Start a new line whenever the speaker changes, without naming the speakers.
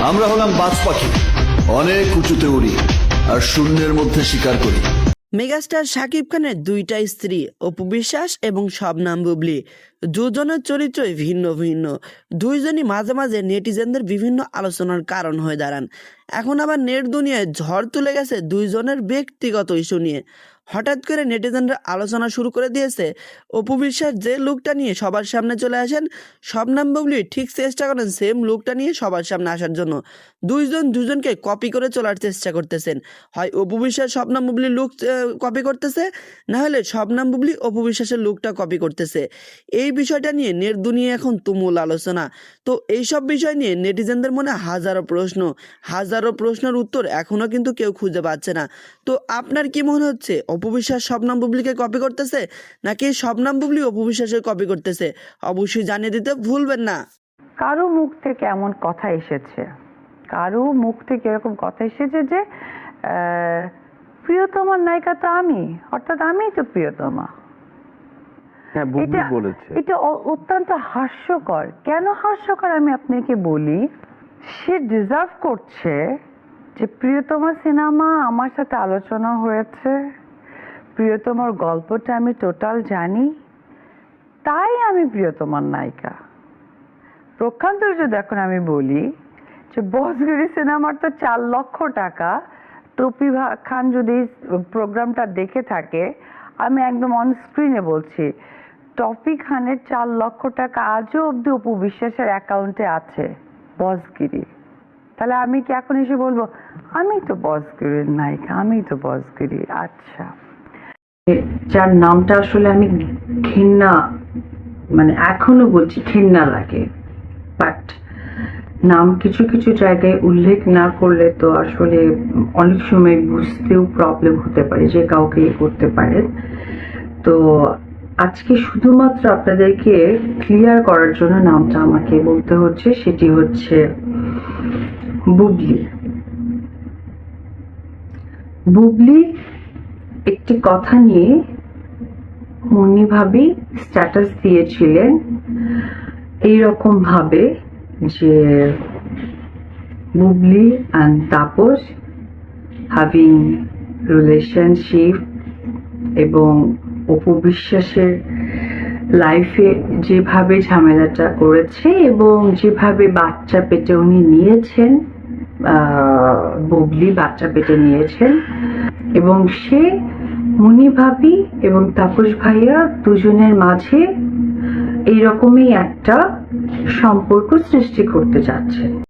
আমরা হলাম বাজ পাখি, অনেক উঁচুতে উড়ি আর শূন্যের মধ্যে শিকার করি।
মেগাস্টার শাকিব খানের দুইটা স্ত্রী অপু বিশ্বাস এবং শবনম বুবলী, দুজনের চরিত্রই ভিন্ন ভিন্ন। দুইজনই মাঝে মাঝে নেটিজেনদের বিভিন্ন আলোচনার কারণ হয়ে দাঁড়ান। এখন আবার নেট দুনিয়ায় ঝড় তুলে গেছে দুইজনের ব্যক্তিগত ইস্যু নিয়ে। হঠাৎ করে নেটিজেনরা আলোচনা শুরু করে দিয়েছে অপু বিশ্বাস যে লুকটা নিয়ে সবার সামনে চলে আসেন, শবনম বুবলী ঠিক চেষ্টা করেন সেম লুকটা নিয়ে সবার সামনে আসার জন্য। দুইজন দুজনকে কপি করে চলার চেষ্টা করতেছেন। হয় অপু বিশ্বাস শবনম বুবলীর লুক কপি করতেছে, না হলে শবনম বুবলী অপু বিশ্বাসের লুকটা কপি করতেছে। এই বিষয়টা নিয়ে নেট দুনিয়া এখন তুমুল আলোচনা। তো এইসব বিষয় নিয়ে নেটিজেনদের মনে হাজারো প্রশ্নের উত্তর এখনো কিন্তু কেউ খুঁজে পাচ্ছে না। তো আপনার কি মনে হচ্ছে অপু বিশ্বাস শবনম বুবলীকে কপি করতেছে, নাকি শবনম বুবলী অপু বিশ্বাসের কপি করতেছে? অবশ্যই জানিয়ে দিতে ভুলবেন না।
কারো মুখ থেকে এমন কথা এসেছে, কারো মুখ থেকে এরকম কথা এসেছে যে প্রিয়তমার নায়িকা তো আমি, অর্থাৎ আমিই তো প্রিয়তমা।
হ্যাঁ, বুবলি বলেছে।
এটা অত্যন্ত হাস্যকর। কেন হাস্যকর আমি আপনাকে বলি। সে ডিজার্ভ করছে যে প্রিয়তমা সিনেমা আমার সাথে আলোচনা হয়েছে, প্রিয়তমার গল্পটা আমি টোটাল জানি, তাই আমি প্রিয়তমার নায়িকা। প্রক্ষান্তরে যদি এখন আমি বলি যে বসগিরি সিনেমার তো 4 লক্ষ টাকা, টপি খান যদি প্রোগ্রামটা দেখে থাকে, আমি একদম অন স্ক্রিনে বলছি, টপি খানের 4 লক্ষ টাকা আজও অব্দি অপু বিশ্বাসের অ্যাকাউন্টে আছে বসগিরি। তাহলে আমি কি এখন এসে বলবো আমি তো বসগিরির নায়িকা, আমি তো বসগিরি? আচ্ছা, যার নামটা আসলে আমি ঘৃণা, মানে এখনো বলছি ঘৃণা লাগে, বাট নাম কিছু কিছু জায়গায় উল্লেখ না করলে তো আসলে অনেক সময় বুঝতেও প্রবলেম হতে পারে যে কাউকে করতে পারে। তো আজকে শুধুমাত্র আপনাদেরকে ক্লিয়ার করার জন্য নামটা আমাকে বলতে হচ্ছে, সেটি হচ্ছে বুবলি। বুবলি একটি কথা নিয়ে মুন্নি ভাবি স্ট্যাটাস দিয়েছিলেন এইরকম ভাবে যে Bubly and Tapas having relationship, এবং অপু বিশ্বাসের লাইফে যেভাবে ঝামেলাটা করেছে এবং যেভাবে বাচ্চা পেটে উনি নিয়েছেন, বুবলি বাচ্চা পেটে নিয়েছেন, এবং সে মুনি ভাবি এবং তাপস ভাইয়া দুজনের মাঝে এইরকমই একটা সম্পর্ক সৃষ্টি করতে যাচ্ছে।